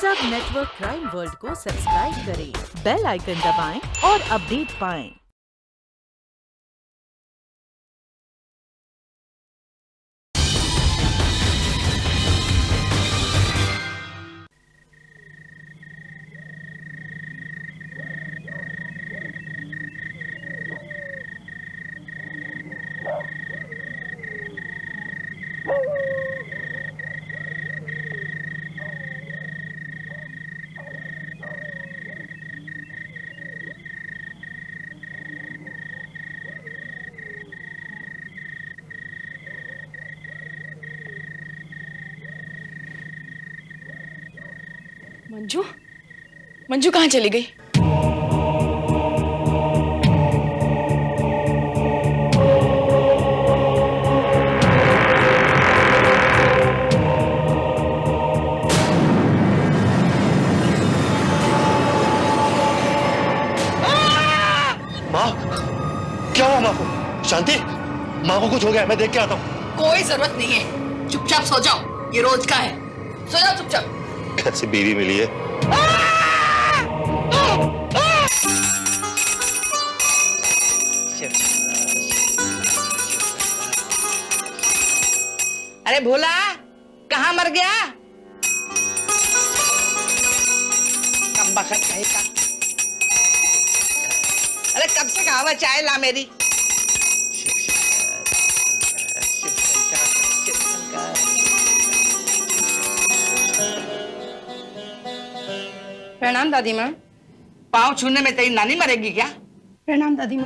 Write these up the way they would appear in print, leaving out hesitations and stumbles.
सब network crime world को subscribe करें, बेल आइकन दबाएं और अपडेट पाएं। मंजू, मंजू कहाँ चली गई? माँ, क्या हुआ माँ को? शांति, माँ को कुछ हो गया, मैं देख के आता हूँ। कोई जरूरत नहीं है, चुपचाप सो जाओ, ये रोज का है। सो जाओ चुपचाप। कैसी बीवी मिली है? अरे भोला, कहाँ मर गया? कब बखत कहीं का? अरे कब से कहा हुआ चाय ला मेरी? प्रणाम दादी माँ। पाँव छूने में तेरी नानी मरेगी क्या? प्रणाम दादी माँ।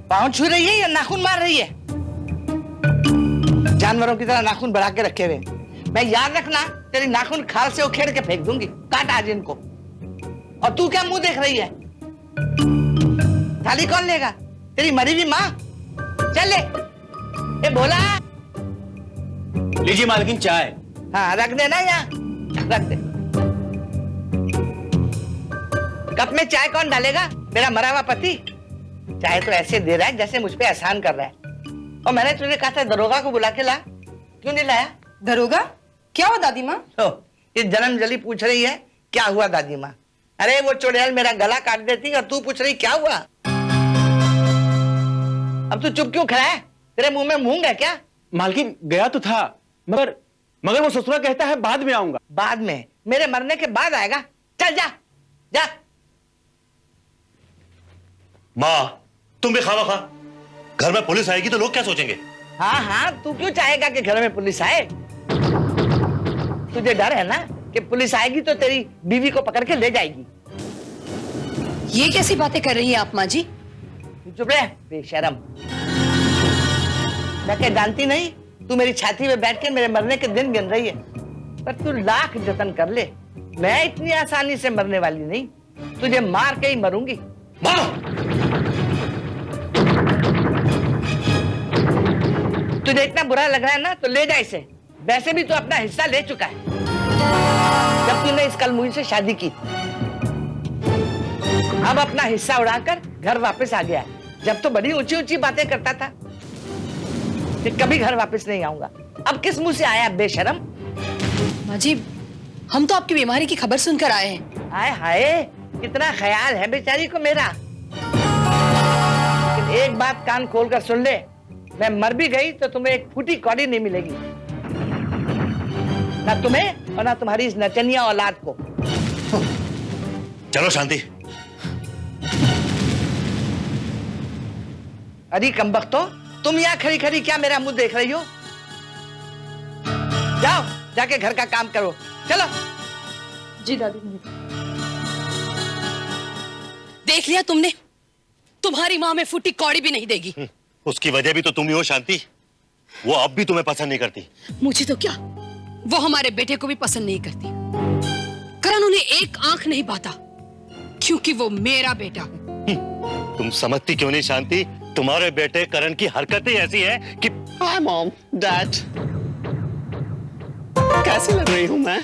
पाँव छू रही है या नाखून मार रही है? जानवरों की तरह नाखून बढ़ा के रखे हुए। मैं याद रखना, तेरी नाखून खाल से उखेड़ के फेंक दूंगी। काट आज इनको। और तू क्या मुंह देख रही है? थाली कौन लेगा? तेरी मरी हुई माँ। चल ले। ए भोला, लीजिए मालकिन चाय। हाँ रख देना यहाँ, रख दे। कप में चाय कौन डालेगा? मेरा मरा हुआ पति। चाय तो ऐसे दे रहा है जैसे मुझ पे एहसान कर रहा है। और मैंने तुझे कहा था दरोगा को बुला के ला, क्यों नहीं लाया? दरोगा? क्या हुआ दादी माँ? ये जन्म जली पूछ रही है क्या हुआ दादी माँ। अरे वो चुड़ैल मेरा गला काट देती और तू पूछ रही क्या हुआ। अब तू चुप क्यों खड़ा है? तेरे मुंह में मूंग है क्या? मालकिन गया तो था, मगर वो ससुरा कहता है बाद में आऊंगा। बाद में? मेरे मरने के बाद आएगा? चल जा जा। माँ, तुम भी खावा खा। घर में पुलिस आएगी तो लोग क्या सोचेंगे? हाँ हाँ, तू क्यों चाहेगा कि घर में पुलिस आए? तुझे डर है ना कि पुलिस आएगी तो तेरी बीवी को पकड़ के ले जाएगी। ये कैसी बातें कर रही हैं आप माँ जी? चुप रह बेशरम। मैं क्या जानती नहीं? तू मेरी छाती में बैठ के मेरे मरने के दिन गिन रही है। पर तू लाख जतन कर ले, मैं इतनी आसानी से मरने वाली नहीं। तुझे मार के ही मरूंगी। माँ! तुझे इतना बुरा लग रहा है ना तो ले जा इसे। वैसे भी तू अपना हिस्सा ले चुका है जब तूने इस कलमुही से शादी की। अब अपना हिस्सा उड़ाकर घर वापस आ गया है। जब तो बड़ी ऊंची ऊंची बातें करता था कि कभी घर वापस नहीं आऊंगा, अब किस मुंह से आया बेशरम? माँ जी, हम तो आपकी बीमारी की खबर सुनकर आए हैं। हाय हाय, कितना ख्याल है बेचारी को मेरा। लेकिन एक बात कान खोलकर सुन ले, मैं मर भी गई तो तुम्हें एक फूटी कौड़ी नहीं मिलेगी, ना तुम्हें और ना तुम्हारी इस नचनिया औलाद को। चलो शांति। अरे कमबख्तो, तुम यहाँ खड़ी खड़ी क्या मेरा मुंह देख रही हो? जाओ जाके घर का काम करो, चलो। जी दादी माँ। देख लिया तुमने, तुम्हारी माँ में फूटी कौड़ी भी नहीं देगी। उसकी वजह भी तो तुम ही हो शांति। वो अब भी तुम्हें पसंद नहीं करती। मुझे तो क्या, वो हमारे बेटे को भी पसंद नहीं करती। करण उन्हें एक आंख नहीं पाता क्योंकि वो मेरा बेटा। तुम समझती क्यों नहीं शांति? तुम्हारे बेटे करण की हरकतें ऐसी है कि। हाय मॉम, डैड, कैसी लग रही हूँ मैं?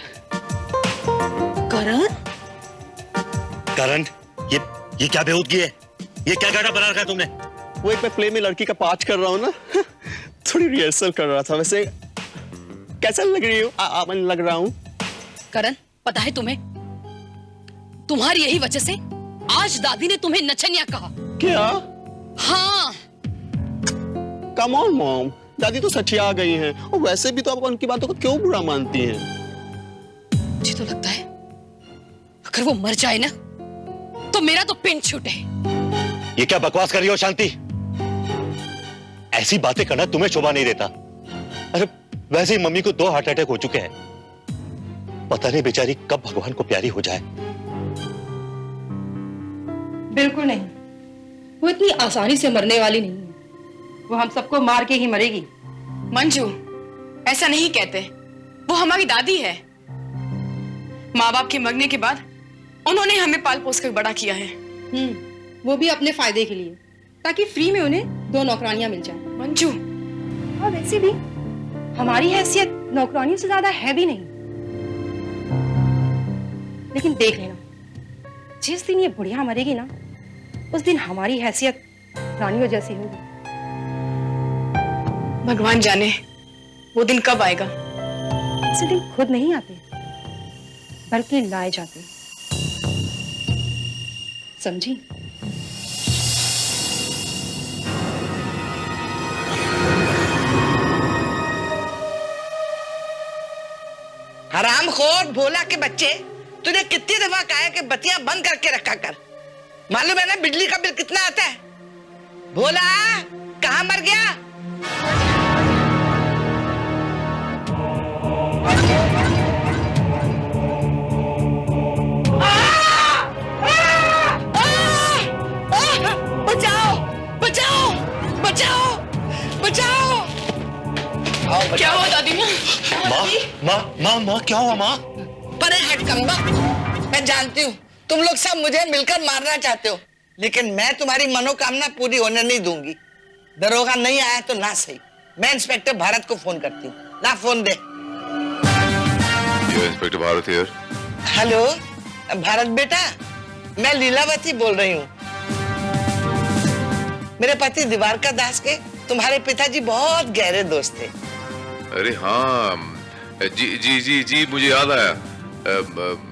करण? करण, ये क्या बेहूदगी है? ये क्या गाना बना रखा है तुमने? वो एक मैं प्ले में लड़की का पार्ट कर रहा हूँ ना, थोड़ी रिहर्सल कर रहा था। वैसे कैसा लग रही हूँ? लग रहा हूँ। करण, पता है तुम्हें, तुम्हारी यही वजह से आज दादी ने तुम्हें नचनिया कहा। क्या? हाँ। कम ऑन मॉम, दादी तो सठिया गई हैं और वैसे भी तो आप उनकी बातों को क्यों बुरा मानती हैं? मुझे तो लगता है अगर वो मर जाए ना तो मेरा तो पिंड छूटे। ये क्या बकवास कर रही हो शांति? ऐसी बातें करना तुम्हें शोभा नहीं देता। अरे वैसे ही मम्मी को 2 हार्ट अटैक हो चुके हैं, पता नहीं बेचारी कब भगवान को प्यारी हो जाए। बिल्कुल नहीं, वो इतनी आसानी से मरने वाली नहीं है। वो हम सबको मार के ही मरेगी। मंजू, ऐसा नहीं कहते, वो हमारी दादी है। माँ बाप के मरने के बाद उन्होंने हमें पाल पोस कर बड़ा किया है। वो भी अपने फायदे के लिए, ताकि फ्री में उन्हें 2 नौकरानियां मिल जाएं। मंजू, और वैसे भी हमारी हैसियत नौकरानियों से ज्यादा है भी नहीं। लेकिन देख लेना, जिस दिन ये बुढ़िया मरेगी ना, उस दिन हमारी हैसियत रानियों जैसी होगी। भगवान जाने वो दिन कब आएगा। ऐसे दिन खुद नहीं आते, बल्कि लाए जाते। समझी? हरामखोर भोला के बच्चे, तूने कितनी दफा कहा है कि बत्तियां बंद करके रखा कर। मालूम है ना बिजली का बिल कितना आता है? भोला कहाँ मर गया? बचाओ बचाओ बचाओ बचाओ। क्या हुआ दादी माँ? माँ क्या हुआ माँ? परे हट कम्बा, मैं जानती हूँ तुम लोग सब मुझे मिलकर मारना चाहते हो, लेकिन मैं तुम्हारी मनोकामना पूरी होने नहीं दूंगी। दरोगा नहीं आया तो ना सही, मैं इंस्पेक्टर भारत को फोन करती हूँ। ना phone they. Inspector Bharat here. Hello Bharat बेटा, मैं लीलावती बोल रही हूँ। मेरे पति दिवारका दास के तुम्हारे पिताजी बहुत गहरे दोस्त थे। अरे हाँ, जी जी जी जी मुझे याद आया।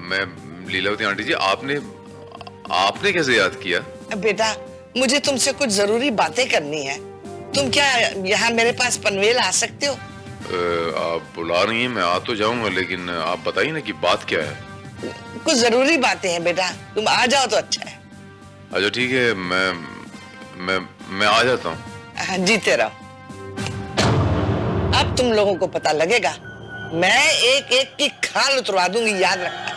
मैं लीलावती आंटी जी, आपने कैसे याद किया? बेटा मुझे तुमसे कुछ जरूरी बातें करनी है। तुम क्या यहाँ मेरे पास पनवेल आ सकते हो? आप बुला रही हैं, मैं आ तो जाऊंगा, लेकिन आप बताइए ना कि बात क्या है। कुछ जरूरी बातें हैं बेटा, तुम आ जाओ तो अच्छा है। अच्छा ठीक है, मैं आ जाता हूँ। हाँ, जीते रहो। अब तुम लोगों को पता लगेगा, मैं एक एक की खाल उतरवा दूंगी, याद रखना।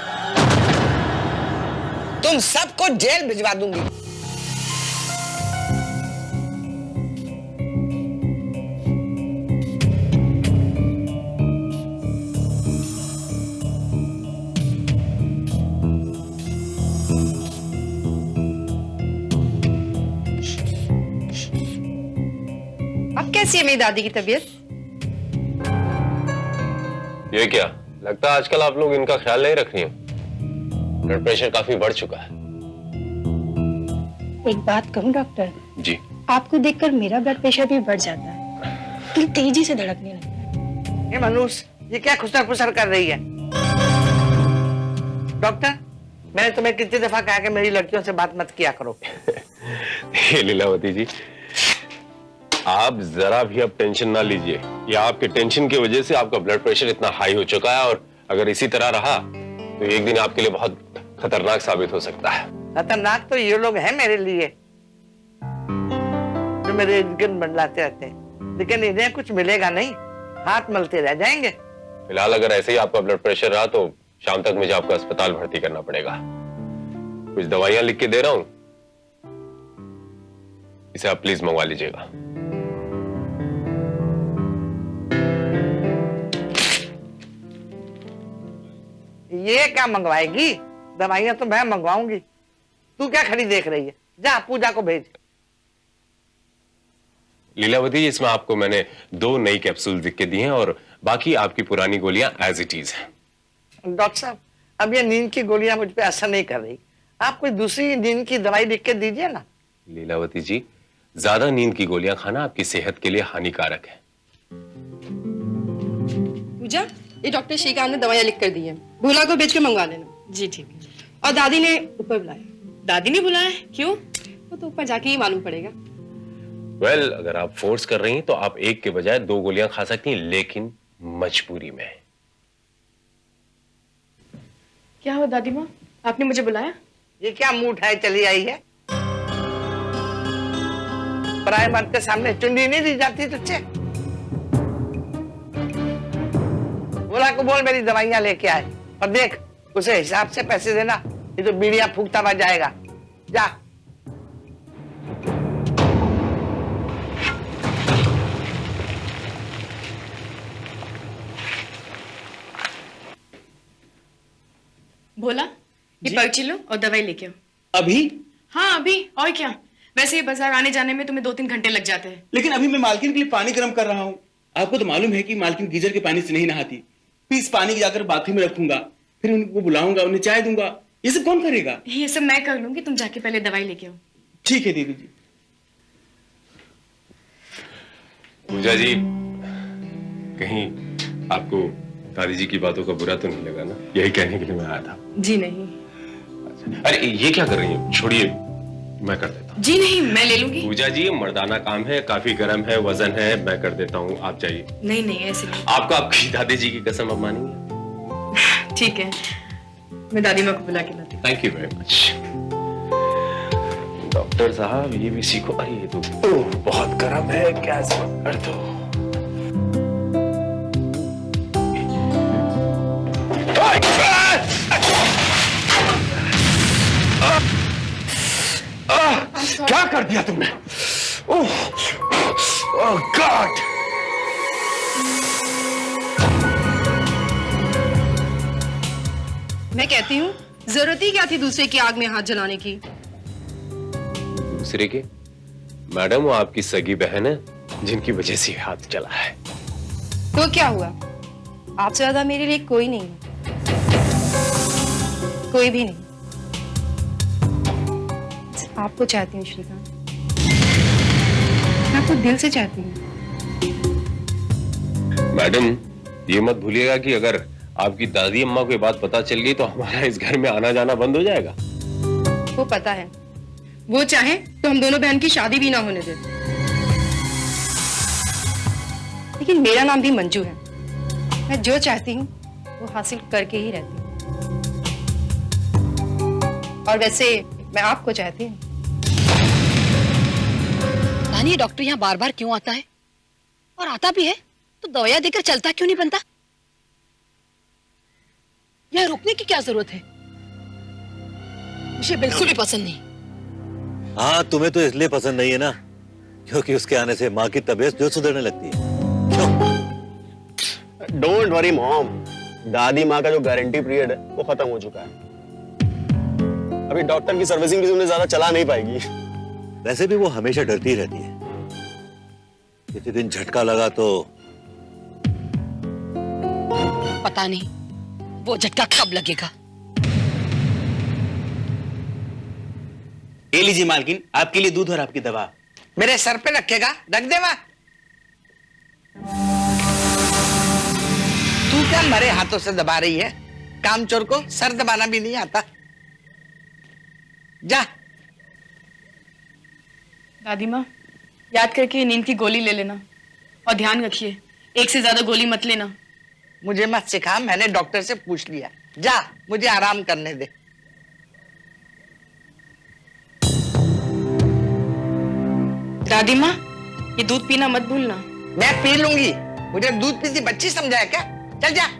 तुम सबको जेल भिजवा दूंगी। अब कैसी है मेरी दादी की तबीयत? ये क्या लगता है आजकल आप लोग इनका ख्याल नहीं रख रही हो। ब्लड प्रेशर काफी बढ़ चुका है। एक बात कहूं डॉक्टर जी, आपको देखकर मेरा ब्लड प्रेशर भी बढ़ जाता है, दिल तेजी से धड़कने लगता है। ये मनुष्य, ये क्या खुसर फुसर कर रही है? डॉक्टर, मैंने तुम्हें कितनी दफा कहा कि मेरी लड़कियों से बात मत किया करो। ये लीलावती जी, आप जरा भी अब टेंशन ना लीजिए। ये आपके टेंशन की वजह से आपका ब्लड प्रेशर इतना हाई हो चुका है, और अगर इसी तरह रहा तो एक दिन आपके लिए बहुत खतरनाक साबित हो सकता है। खतरनाक तो ये लोग हैं मेरे लिए, जो मेरे इर्द-गिर्द मंडलाते रहते हैं, लेकिन इन्हें कुछ मिलेगा नहीं, हाथ मलते रह जाएंगे। फिलहाल अगर ऐसे ही आपका ब्लड प्रेशर रहा तो शाम तक मुझे आपको अस्पताल भर्ती करना पड़ेगा। कुछ दवाइयां लिख के दे रहा हूं, इसे आप प्लीज मंगवा लीजिएगा। ये क्या मंगवाएगी? दवाइयां तो मैं मंगवाऊंगी। तू क्या खड़ी देख रही है? जा पूजा को भेज। लीलावती जी, इसमें आपको मैंने 2 नई कैप्सूल लिख के दी हैं और बाकी आपकी पुरानी गोलियां एज इट इज हैं। डॉक्टर साहब, अब ये नींद की गोलियां मुझ पे असर नहीं कर रही, आप कोई दूसरी नींद की दवाई लिख के दीजिए ना। लीलावती जी, ज्यादा नींद की गोलियां खाना आपकी सेहत के लिए हानिकारक है। पूजा, ये डॉक्टर श्रीकांत ने दवाइयाँ लिख कर दी है, भोला को बेच के मंगवा लेना। जी ठीक है। और दादी ने ऊपर बुलाया। दादी ने बुलाया है? क्यों? वो तो ऊपर जाके ही मालूम पड़ेगा। वेल, अगर आप फोर्स कर रही हैं तो आप एक के बजाय 2 गोलियां खा सकती हैं, लेकिन मजबूरी में। क्या हुआ दादी माँ, आपने मुझे बुलाया? ये क्या मुंह उठाए चली आई है? पराये मर्द के सामने चुंडी नहीं दी जाती तुझसे? बोला को बोल मेरी दवाइयां लेके आए, और देख उसे हिसाब से पैसे देना, ये तो बीड़ियां फूकता हुआ जाएगा। जा। भोला, ये पर्ची लो और दवाई लेके आओ। अभी? हाँ अभी, और क्या। वैसे ये बाजार आने जाने में तुम्हें 2-3 घंटे लग जाते हैं। लेकिन अभी मैं मालकिन के लिए पानी गर्म कर रहा हूँ। आपको तो मालूम है कि मालकिन गीजर के पानी से नहीं नहाती। फिर इस पानी जाकर बाथरूम में रखूंगा, फिर उनको बुलाऊंगा, उन्हें चाय दूंगा। ये सब कौन करेगा? ये सब मैं कर लूंगी, तुम जाके पहले दवाई लेके आओ। ठीक है दीदी जी। पूजा जी, कहीं आपको दादी जी की बातों का बुरा तो नहीं लगा ना? यही कहने के लिए मैं आया था। जी नहीं। अरे ये क्या कर रही हैं? छोड़िए, मैं कर देता हूँ। जी नहीं, मैं ले लूंगी। पूजा जी, मर्दाना काम है, काफी गर्म है, वजन है, मैं कर देता हूँ, आप जाइए। नहीं नहीं, ऐसे नहीं। आपको आपकी दादी जी की कसम अब मानेंगे? ठीक है, मैं दादी माँ को बुला के लाती हूँ। Thank you very much. Doctor साहब, ये भी सीखो। अरे ये तो बहुत गर्म है, गैस बंद कर दो। क्या कर दिया तुमने? ओह गॉड! मैं कहती हूँ, जरूरत ही क्या थी दूसरे की आग में हाथ जलाने की? दूसरे के? मैडम, वो आपकी सगी बहन है, जिनकी वजह से हाथ जला है। तो क्या हुआ? आपसे ज्यादा मेरे लिए कोई नहीं है, कोई भी नहीं। आपको चाहती हूँ श्रीकांत, मैं आपको दिल से चाहती हूँ। मैडम, ये मत भूलिएगा कि अगर आपकी दादी अम्मा को ये बात पता चल गई तो हमारा इस घर में आना जाना बंद हो जाएगा। वो पता है, वो चाहे तो हम दोनों बहन की शादी भी ना होने दे। लेकिन मेरा नाम भी मंजू है, मैं जो चाहती हूँ वो हासिल करके ही रहती हूँ। और वैसे मैं आपको चाहती हूँ। ये डॉक्टर यहाँ बार बार क्यों आता है? और आता भी है तो दवाइयां देकर चलता क्यों नहीं बनता? यह रुकने की क्या जरूरत है? मुझे बिल्कुल भी पसंद नहीं। हाँ, तुम्हें तो इसलिए पसंद नहीं है ना, क्योंकि उसके आने से माँ की तबीयत जो सुधरने लगती है। क्यों? डोंट वरी मॉम, दादी माँ का जो गारंटी पीरियड है वो खत्म हो चुका है। अभी डॉक्टर की सर्विसिंग भी उन्हें ज्यादा चला नहीं पाएगी। वैसे भी वो हमेशा डरती रहती है, किसी दिन झटका लगा तो पता नहीं वो झटका कब लगेगा। ये लीजिए मालकिन, आपके लिए दूध और आपकी दवा। मेरे सर पे रखेगा? रख दे वहां। तू क्या मरे हाथों से दबा रही है? कामचोर को सर दबाना भी नहीं आता। जा। दादी माँ, याद करके नींद की गोली ले लेना और ध्यान रखिए, एक से ज्यादा गोली मत लेना। मुझे मत सिखा, मैंने डॉक्टर से पूछ लिया। जा, मुझे आराम करने दे। दादी माँ, ये दूध पीना मत भूलना। मैं पी लूंगी, मुझे दूध पीती बच्ची समझा है क्या? चल जा।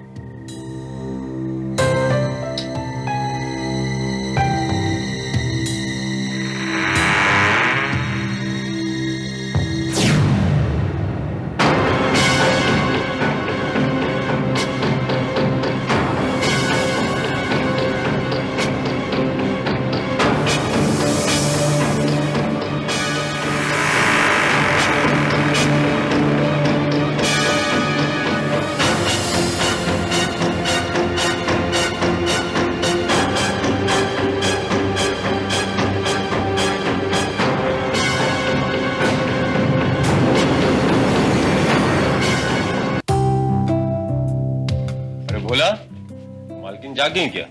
मालकिन जाग गई क्या?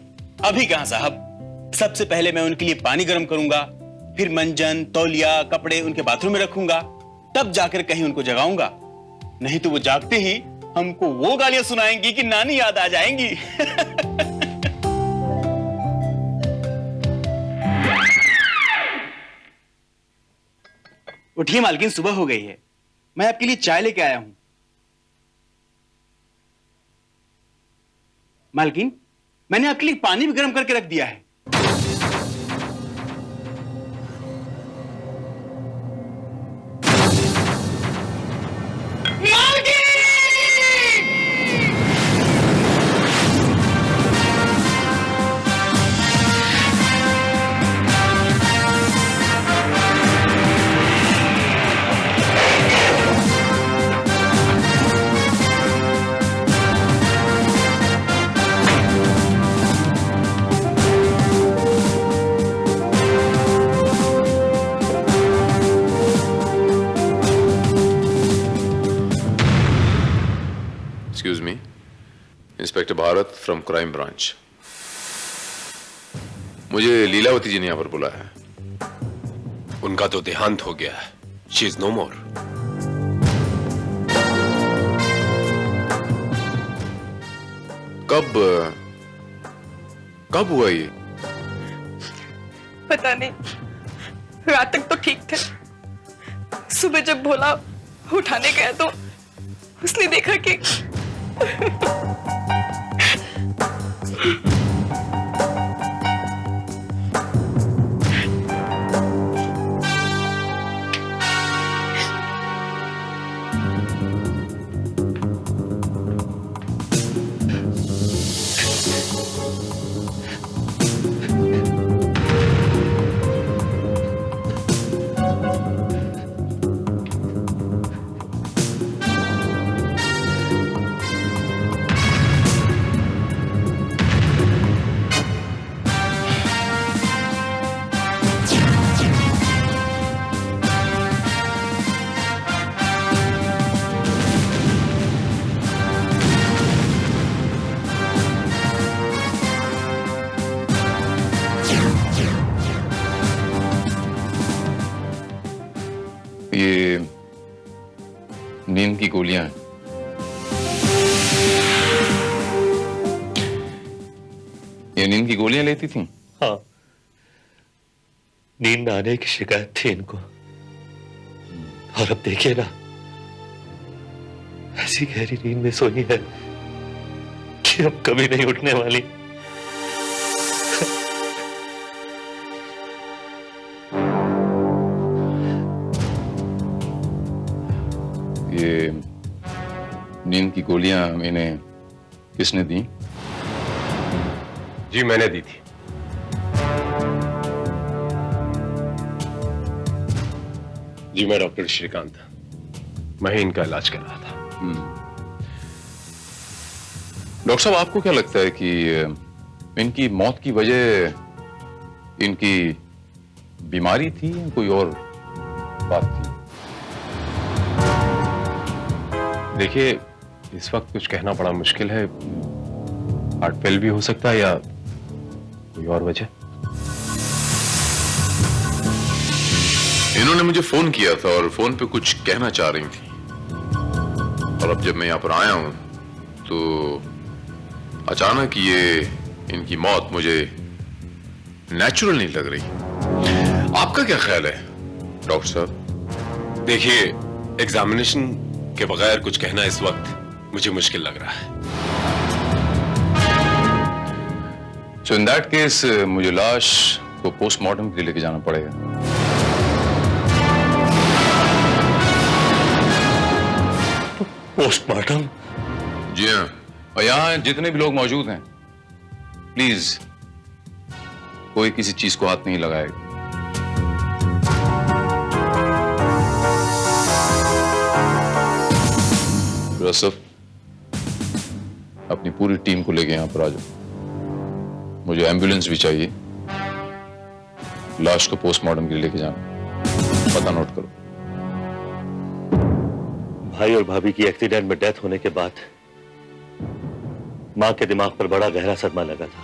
अभी कहां साहब, सबसे पहले मैं उनके लिए पानी गर्म करूंगा, फिर मंजन, तौलिया, कपड़े उनके बाथरूम में रखूंगा, तब जाकर कहीं उनको जगाऊंगा। नहीं तो वो जागते ही हमको वो गालियां सुनाएंगी कि नानी याद आ जाएंगी। उठिए मालकिन, सुबह हो गई है, मैं आपके लिए चाय लेके आया हूं। मालकिन, मैंने आपके लिए पानी भी गर्म करके रख दिया है। Excuse me, inspector Bharat from crime branch. मुझे लीलावती जी ने यहां पर बुलाया है। उनका तो देहांत हो गया है। शी इज नो मोर। कब हुआ ये? पता नहीं, रात तक तो ठीक थे। सुबह जब भोला उठाने गया तो उसने देखा कि ये नींद की गोलियां हैं। ये नींद की गोलियां लेती थी? हाँ, नींद न आने की शिकायत थी इनको, और अब देखिए ना, ऐसी गहरी नींद में सोई है कि अब कभी नहीं उठने वाली। ये नींद की गोलियां इन्हें किसने दी? जी मैंने दी थी। जी मैं डॉक्टर श्रीकांत, मैं ही इनका इलाज कर रहा था। डॉक्टर साहब, आपको क्या लगता है कि इनकी मौत की वजह इनकी बीमारी थी या कोई और बात थी? देखिए, इस वक्त कुछ कहना बड़ा मुश्किल है। हार्ट फेल भी हो सकता है या कोई और वजह। इन्होंने मुझे फोन किया था और फोन पे कुछ कहना चाह रही थी, और अब जब मैं यहां पर आया हूं तो अचानक ये इनकी मौत मुझे नेचुरल नहीं लग रही। आपका क्या ख्याल है डॉक्टर साहब? देखिए, एग्जामिनेशन के बगैर कुछ कहना इस वक्त मुझे मुश्किल लग रहा है। सो इन दैट केस मुझे लाश को पोस्टमार्टम के लिए लेके जाना पड़ेगा। पोस्टमार्टम? जी हाँ, और यहाँ जितने भी लोग मौजूद हैं, प्लीज कोई किसी चीज को हाथ नहीं लगाएगा। रसफ, अपनी पूरी टीम को लेके यहाँ पर आ जाओ। मुझे एम्बुलेंस भी चाहिए। लाश को पोस्टमार्टम के लिए लेके जाना। पता नोट करो। भाई और भाभी की एक्सीडेंट में डेथ होने के बाद मां के दिमाग पर बड़ा गहरा सदमा लगा था।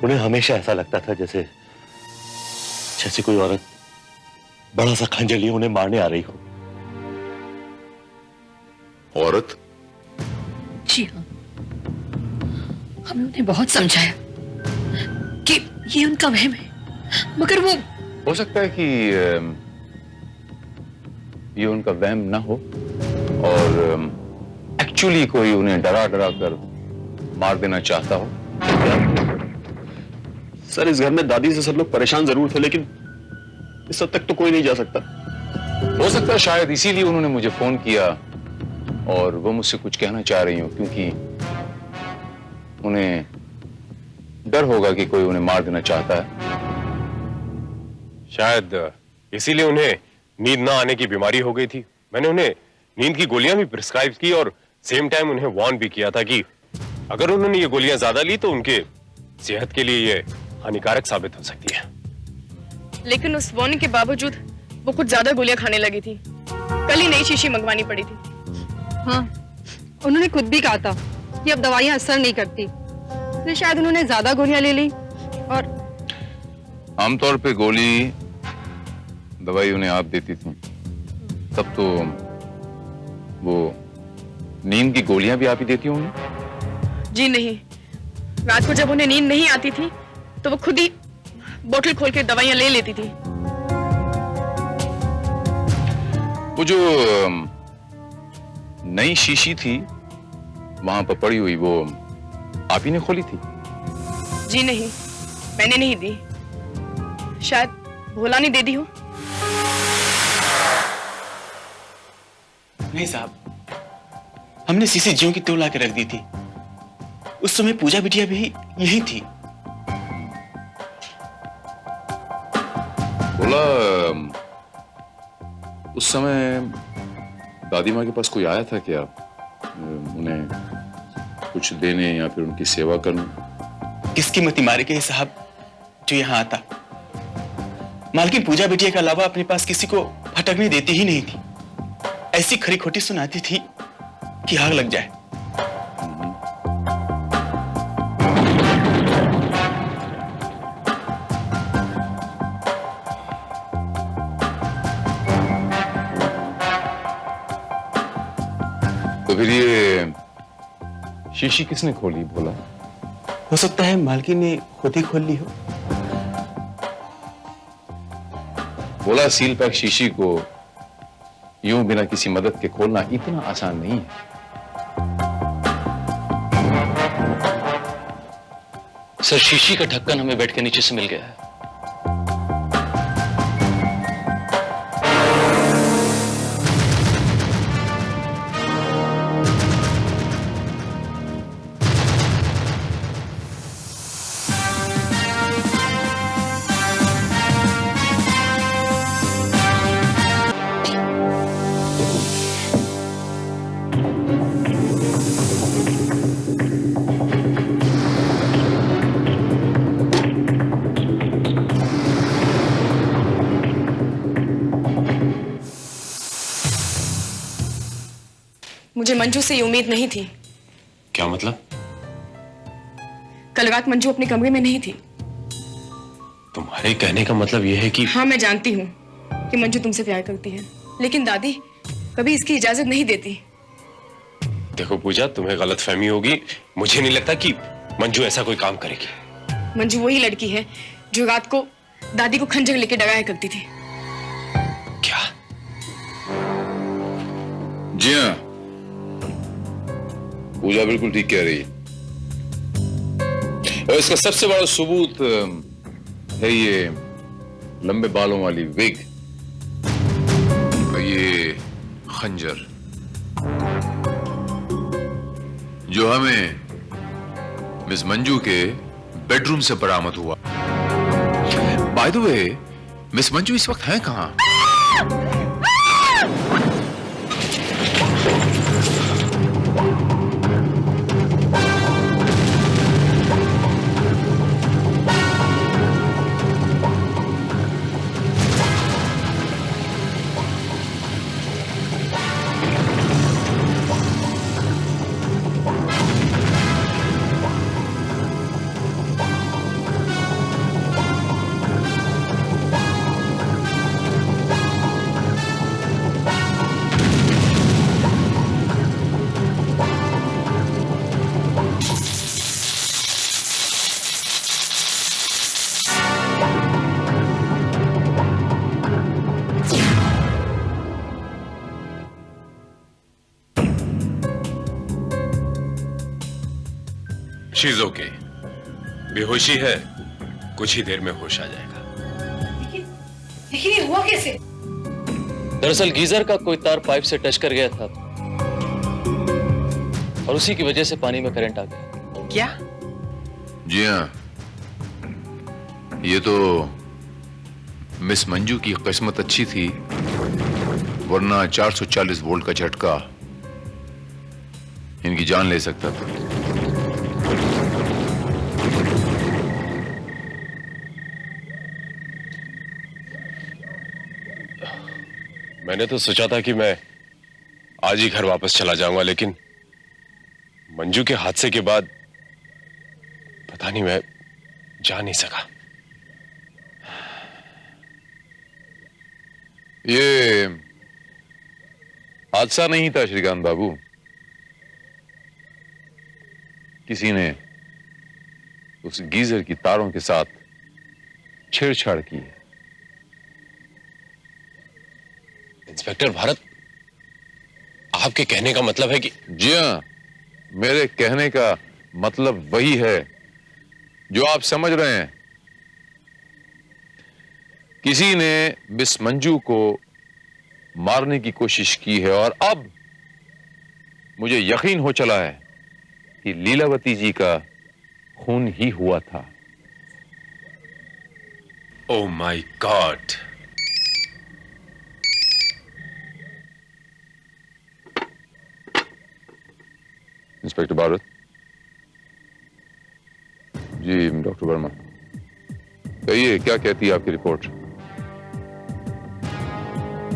उन्हें हमेशा ऐसा लगता था जैसे कोई औरत बड़ा सा खंजर लिए उन्हें मारने आ रही हो। औरत? जी हाँ, हमने उन्हें बहुत समझाया कि ये उनका वहम है, मगर वो हो सकता है कि ये उनका वहम ना हो और एक्चुअली कोई उन्हें डरा डरा कर मार देना चाहता हो। सर, इस घर में दादी से सब लोग परेशान जरूर थे, लेकिन इस हद तक तो कोई नहीं जा सकता। हो सकता है शायद इसीलिए उन्होंने मुझे फोन किया और वो मुझसे कुछ कहना चाह रही हो, क्योंकि उन्हें डर होगा कि कोई उन्हें मार देना चाहता है। शायद इसीलिए उन्हें नींद ना आने की बीमारी हो गई थी। मैंने उन्हें नींद की गोलियां भी प्रिस्क्राइब की और सेम टाइम उन्हें वार्न भी किया था कि अगर उन्होंने ये गोलियां ज्यादा ली तो उनके सेहत के लिए ये हानिकारक साबित हो सकती है। लेकिन उस वार्निंग के बावजूद वो कुछ ज्यादा गोलियां खाने लगी थी। कल ही नई शीशी मंगवानी पड़ी थी। हाँ, उन्होंने खुद भी कहा था कि अब दवाइयां असर नहीं करती, तो शायद उन्होंने ज्यादा गोलियां ले ली। और आमतौर पे गोली दवाई उन्हें आप देती थी, तब तो वो नींद की गोलियां भी आप ही देती होंगी? जी नहीं, रात को जब उन्हें नींद नहीं आती थी तो वो खुद ही बोतल खोल के दवाइयां ले लेती थी। वो जो नई शीशी थी वहां पर पड़ी हुई, वो आप ही ने खोली थी? जी नहीं, मैंने नहीं दी, शायद भोला ने दे दी हो। नहीं साहब, हमने शीशी ज्यों की त्यों ला के रख दी थी। उस समय पूजा बिटिया भी यही थी। बोला उस समय दादी माँ के पास कोई आया था क्या, उन्हें कुछ देने या फिर उनकी सेवा करने? किसकी मती मारे गए साहब जो यहाँ आता? मालकिन पूजा बिटिया के अलावा अपने पास किसी को फटकने देती ही नहीं थी। ऐसी खरी खोटी सुनाती थी कि आग लग जाए। तो फिर ये शीशी किसने खोली भोला? हो सकता है मालकिन ने खुद ही खोल ली हो। भोला, सील पैक शीशी को यूं बिना किसी मदद के खोलना इतना आसान नहीं है। सर, शीशी का ढक्कन हमें बेड के नीचे से मिल गया है। मुझे मंजू से ये उम्मीद नहीं थी। क्या मतलब? कल रात मंजू अपने कमरे में नहीं थी। तुम्हारे कहने का मतलब यह है कि... हाँ, मैं जानती हूँ कि मंजू तुमसे प्यार करती है, लेकिन दादी कभी इसकी इजाजत नहीं देती। देखो पूजा, तुम्हें गलतफहमी होगी। मुझे नहीं लगता कि मंजू ऐसा कोई काम करेगी। मंजू वही लड़की है जो रात को दादी को खंजर लेके डराया करती थी। क्या? जी हाँ, पूजा बिल्कुल ठीक कह रही है। और इसका सबसे बड़ा सबूत है ये लंबे बालों वाली विग और ये खंजर जो हमें मिस मंजू के बेडरूम से बरामद हुआ। By the way, miss Manju इस वक्त हैं कहां? शी इज ओके, बेहोशी है, कुछ ही देर में होश आ जाएगा। लेकिन ये हुआ कैसे? दरअसल गीजर का कोई तार पाइप से टच कर गया था और उसी की वजह से पानी में करंट आ गया। क्या? जी हाँ, ये तो मिस मंजू की किस्मत अच्छी थी, वरना 440 वोल्ट का झटका इनकी जान ले सकता था। मैंने तो सोचा था कि मैं आज ही घर वापस चला जाऊंगा, लेकिन मंजू के हादसे के बाद पता नहीं मैं जा नहीं सका। ये हादसा नहीं था श्रीकांत बाबू, किसी ने उस गीजर की तारों के साथ छेड़छाड़ की है। इंस्पेक्टर भारत, आपके कहने का मतलब है कि? जी हाँ, मेरे कहने का मतलब वही है जो आप समझ रहे हैं। किसी ने मिस मंजू को मारने की कोशिश की है और अब मुझे यकीन हो चला है कि लीलावती जी का खून ही हुआ था। Oh my God! Inspector Bharat ji, doctor Verma, कहिए क्या कहती है आपकी रिपोर्ट?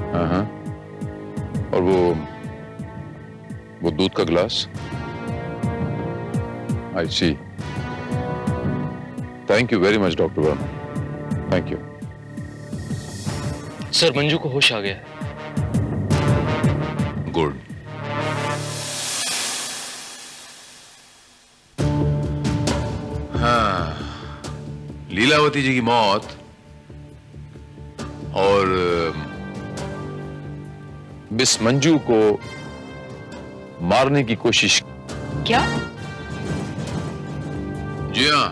हाँ, और वो दूध का गिलास? I see. Thank you very much doctor Verma, thank you. Sir, Manju को होश आ गया है। गुड। हाँ, लीलावती जी की मौत और मिस मंजू को मारने की कोशिश। क्या? जी हाँ,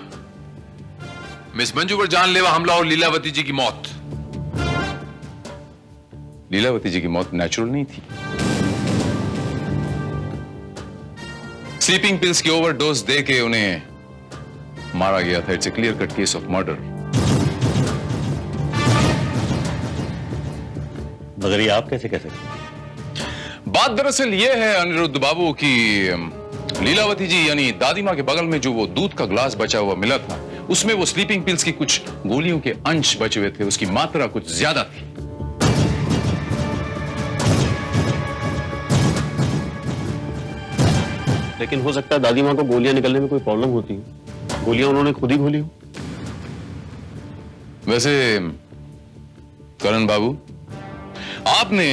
मिस मंजू पर जानलेवा हमला और लीलावती जी की मौत। लीलावती जी की मौत नेचुरल नहीं थी, स्लीपिंग पिल्स की ओवरडोज देके उन्हें मारा गया था। It's a clear cut case of murder. मगर ये आप कैसे कह सकते? बात दरअसल ये है अनिरुद्ध बाबू की लीलावती जी यानी दादी मां के बगल में जो वो दूध का ग्लास बचा हुआ मिला था, उसमें वो स्लीपिंग पिल्स की कुछ गोलियों के अंश बचे हुए थे, उसकी मात्रा कुछ ज्यादा थी। लेकिन हो सकता है दादी माँ को गोलियां निकलने में कोई प्रॉब्लम होती है, गोलियां उन्होंने खुद ही घोली हो। वैसे करण बाबू, आपने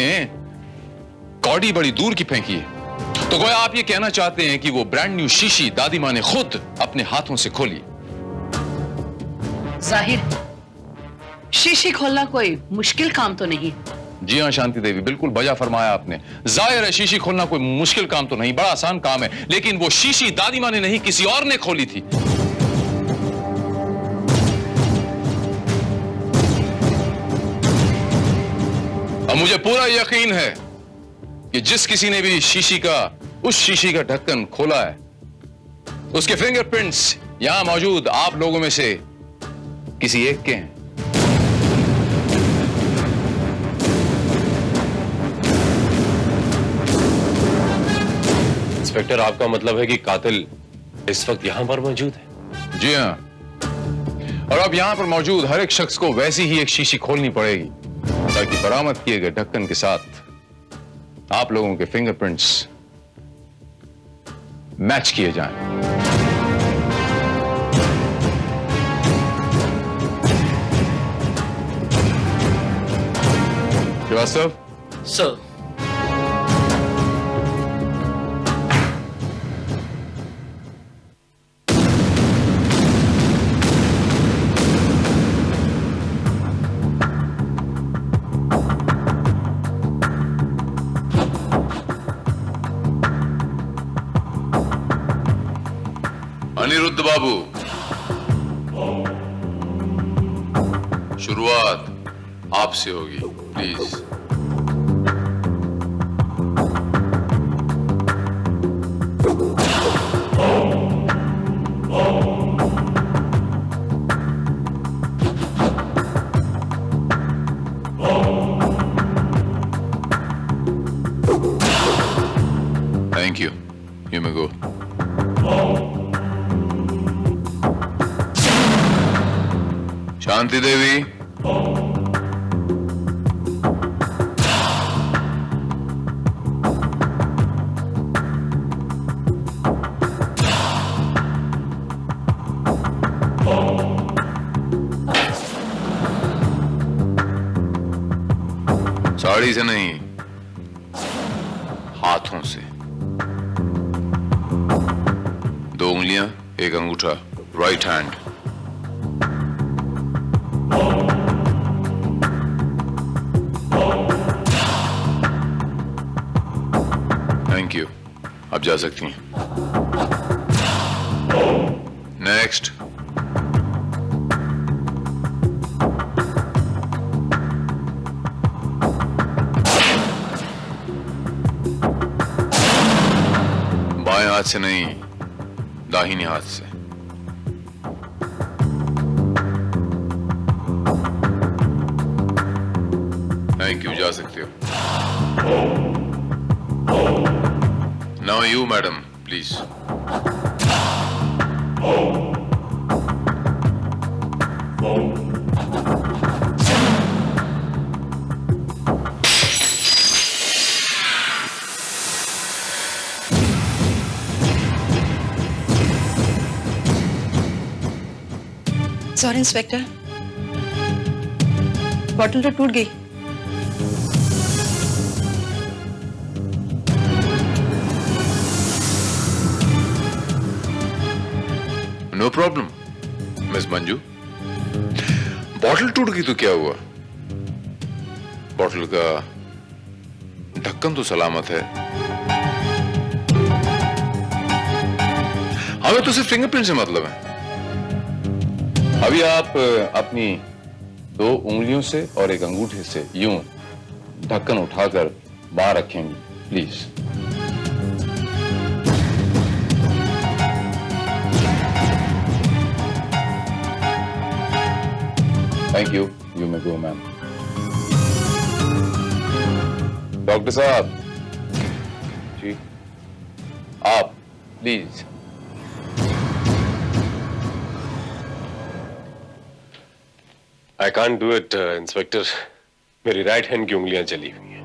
कौड़ी बड़ी दूर की फेंकी है, तो गोया आप ये कहना चाहते हैं कि वो ब्रांड न्यू शीशी दादी माँ ने खुद अपने हाथों से खोली। जाहिर शीशी खोलना कोई मुश्किल काम तो नहीं। जी हाँ शांति देवी, बिल्कुल बजा फरमाया आपने। जाहिर है शीशी खोलना कोई मुश्किल काम तो नहीं, बड़ा आसान काम है, लेकिन वो शीशी दादी माँ ने नहीं किसी और ने खोली थी। अब मुझे पूरा यकीन है कि जिस किसी ने भी उस शीशी का ढक्कन खोला है, उसके फिंगरप्रिंट्स यहां मौजूद आप लोगों में से किसी एक के हैं। इंस्पेक्टर, आपका मतलब है कि कातिल इस वक्त यहां पर मौजूद है? जी हां, और अब यहां पर मौजूद हर एक शख्स को वैसी ही एक शीशी खोलनी पड़ेगी ताकि बरामद किए गए ढक्कन के साथ आप लोगों के फिंगरप्रिंट्स मैच किए जाएं। श्रीवास्तव सर, अनिरुद्ध बाबू, शुरुआत आपसे होगी, please. Thank you. You may go. Shanti Devi, sari से नहीं, हाथों से। 2 उंगलियां, 1 अंगूठा, राइट हैंड। थैंक यू, आप जा सकती हैं। नेक्स्ट। बाएं हाथ से नहीं, दाहिने हाथ से। थैंक यू, जा सकते हो। Now you madam, please. Sorry inspector, bottle तो टूट गई। No problem miss Manju, bottle टूट गई तो क्या हुआ? बॉटल का ढक्कन तो सलामत है। हमें तो सिर्फ फिंगरप्रिंट से मतलब है। अभी आप अपनी 2 उंगलियों से और 1 अंगूठे से यूं ढक्कन उठाकर बाहर रखेंगी, please. Thank you, you may go ma'am. Doctor साहब जी, आप please. I can't do it inspector, मेरी राइट हैंड की उंगलियां जली हुई हैं।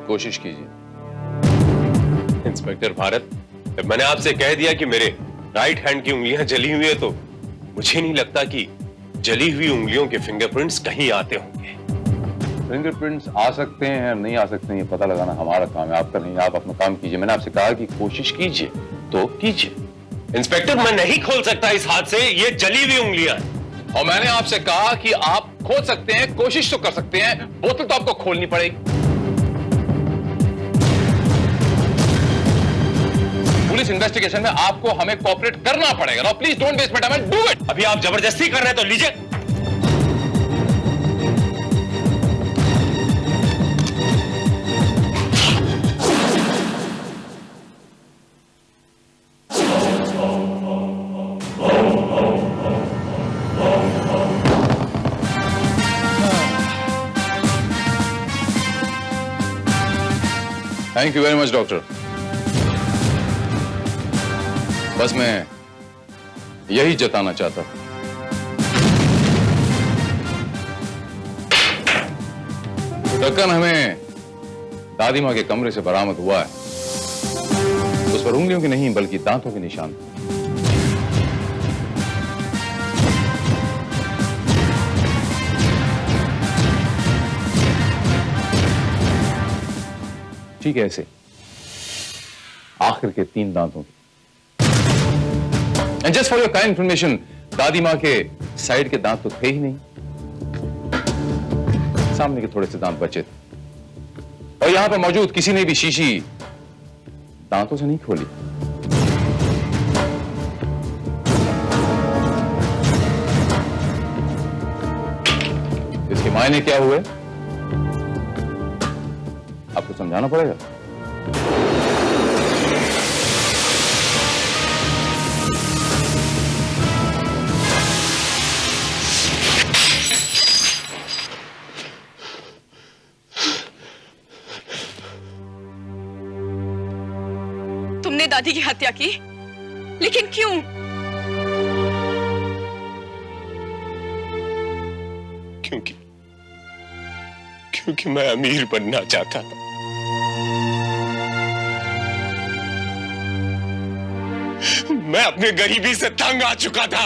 कोशिश कीजिए। इंस्पेक्टर भारत, जब मैंने आपसे कह दिया कि मेरे राइट हैंड की उंगलियां जली हुई है, तो मुझे नहीं लगता कि जली हुई उंगलियों के फिंगरप्रिंट्स कहीं आते होंगे। फिंगरप्रिंट्स आ सकते हैं, नहीं आ सकते हैं, ये पता लगाना हमारा काम है, आपका नहीं। आप अपना काम कीजिए। मैंने आपसे कहा कि कोशिश कीजिए, तो कीजिए। इंस्पेक्टर, मैं नहीं खोल सकता इस हाथ से, ये जली हुई उंगलियां। और मैंने आपसे कहा कि आप खोल सकते हैं, कोशिश तो कर सकते हैं, बोतल तो आपको खोलनी पड़ेगी। पुलिस इन्वेस्टिगेशन में आपको हमें कोऑपरेट करना पड़ेगा। Now please don't waste my time, do it. अभी आप जबरदस्ती कर रहे हैं तो लीजिए। Thank you very much doctor. बस मैं यही जताना चाहता हूं। ढक्कन हमें दादी माँ के कमरे से बरामद हुआ है। उस पर उंगलियों के नहीं बल्कि दांतों के निशान थे। ठीक है, ऐसे आखिर के 3 दांतों के। And just for your kind information, दादी माँ के साइड के दांत तो थे ही नहीं, सामने के थोड़े से दांत बचे थे। और यहां पर मौजूद किसी ने भी शीशी दांतों से नहीं खोली। इसके मायने क्या हुए आपको समझाना पड़ेगा। तुमने दादी की हत्या की, लेकिन क्यों? क्योंकि मैं अमीर बनना चाहता था। मैं अपने गरीबी से तंग आ चुका था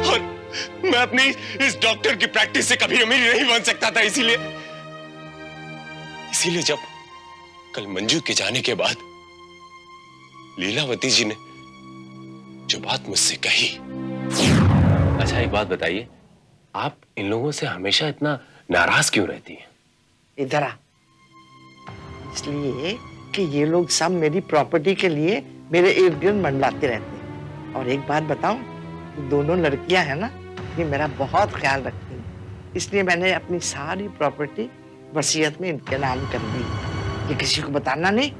और मैं अपनी इस डॉक्टर की प्रैक्टिस से कभी अमीर नहीं बन सकता था। इसीलिए जब कल मंजू के जाने के बाद लीलावती जी ने जो बात मुझसे कही। अच्छा एक बात बताइए, आप इन लोगों से हमेशा इतना नाराज क्यों रहती हैं? इधर आ। इसलिए कि ये लोग सब मेरी प्रॉपर्टी के लिए मेरे इर्द गिर्द मंडलाते रहते हैं। और एक बात बताऊं, दोनों लड़कियां हैं ना, ये मेरा बहुत ख्याल रखती हैं। इसलिए मैंने अपनी सारी प्रॉपर्टी वसीयत में इनके नाम कर दी। ये किसी को बताना नहीं।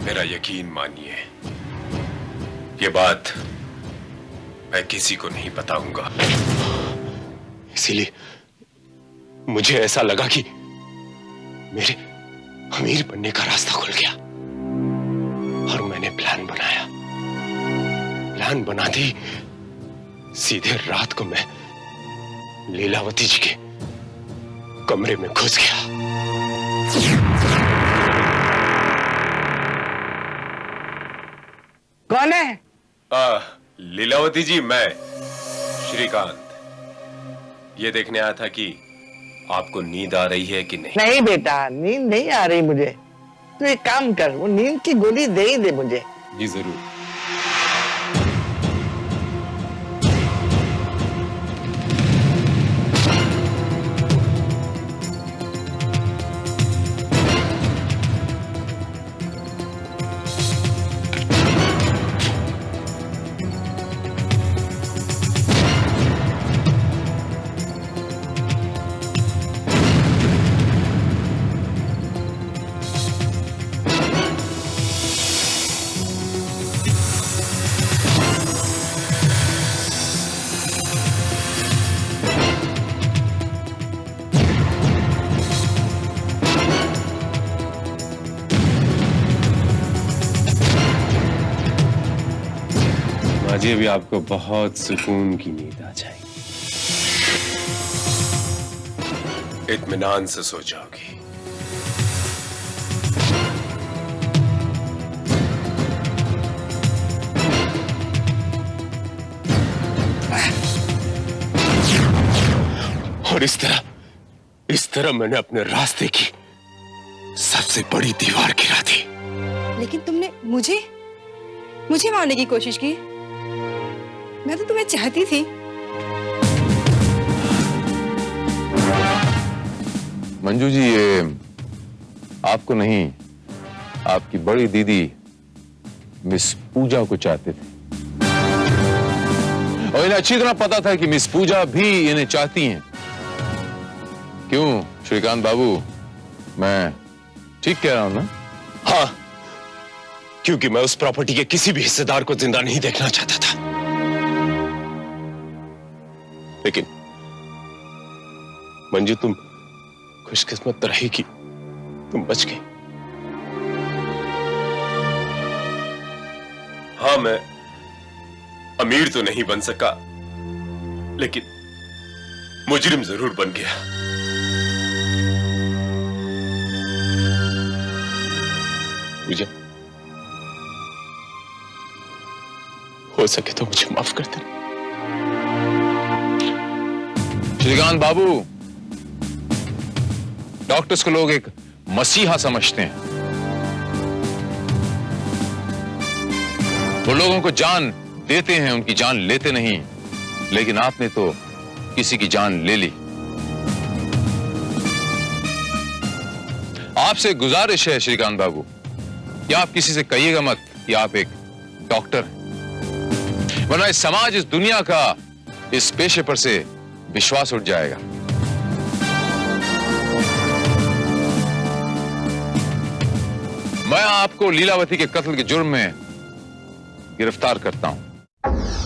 मेरा यकीन मानिए, ये बात मैं किसी को नहीं बताऊंगा। इसीलिए मुझे ऐसा लगा कि मेरे अमीर बनने का रास्ता खुल गया और मैंने प्लान बनाया। प्लान बनाते ही सीधे रात को मैं लीलावती जी के कमरे में घुस गया। कौन है? लीलावती जी, मैं श्रीकांत। ये देखने आया था कि आपको नींद आ रही है कि नहीं। नहीं बेटा, नींद नहीं आ रही मुझे। तू एक काम कर, वो नींद की गोली दे ही दे मुझे। जी जरूर। जी अभी आपको बहुत सुकून की नींद आ जाएगी। इत्मीनान से सो जाओगी। और इस तरह मैंने अपने रास्ते की सबसे बड़ी दीवार गिरा दी। लेकिन तुमने मुझे मारने की कोशिश की। मैं तो तुम्हें चाहती थी। मंजू जी, ये आपको नहीं, आपकी बड़ी दीदी मिस पूजा को चाहते थे और इन्हें अच्छी तरह पता था कि मिस पूजा भी इन्हें चाहती हैं। क्यों श्रीकांत बाबू, मैं ठीक कह रहा हूं ना? हाँ, क्योंकि मैं उस प्रॉपर्टी के किसी भी हिस्सेदार को जिंदा नहीं देखना चाहता था। लेकिन मंजू, तुम खुशकिस्मत तो रही कि तुम बच गई। हाँ, मैं अमीर तो नहीं बन सका, लेकिन मुजरिम जरूर बन गया। पूजा, हो सके तो मुझे माफ कर दे। श्रीकांत बाबू, डॉक्टर्स को लोग एक मसीहा समझते हैं। वो लोगों को जान देते हैं, उनकी जान लेते नहीं। लेकिन आपने तो किसी की जान ले ली। आपसे गुजारिश है श्रीकांत बाबू कि आप किसी से कहिएगा मत कि आप एक डॉक्टर हैं, वरना इस समाज, इस दुनिया का इस पेशे पर से विश्वास उठ जाएगा। मैं आपको लीलावती के कत्ल के जुर्म में गिरफ्तार करता हूं।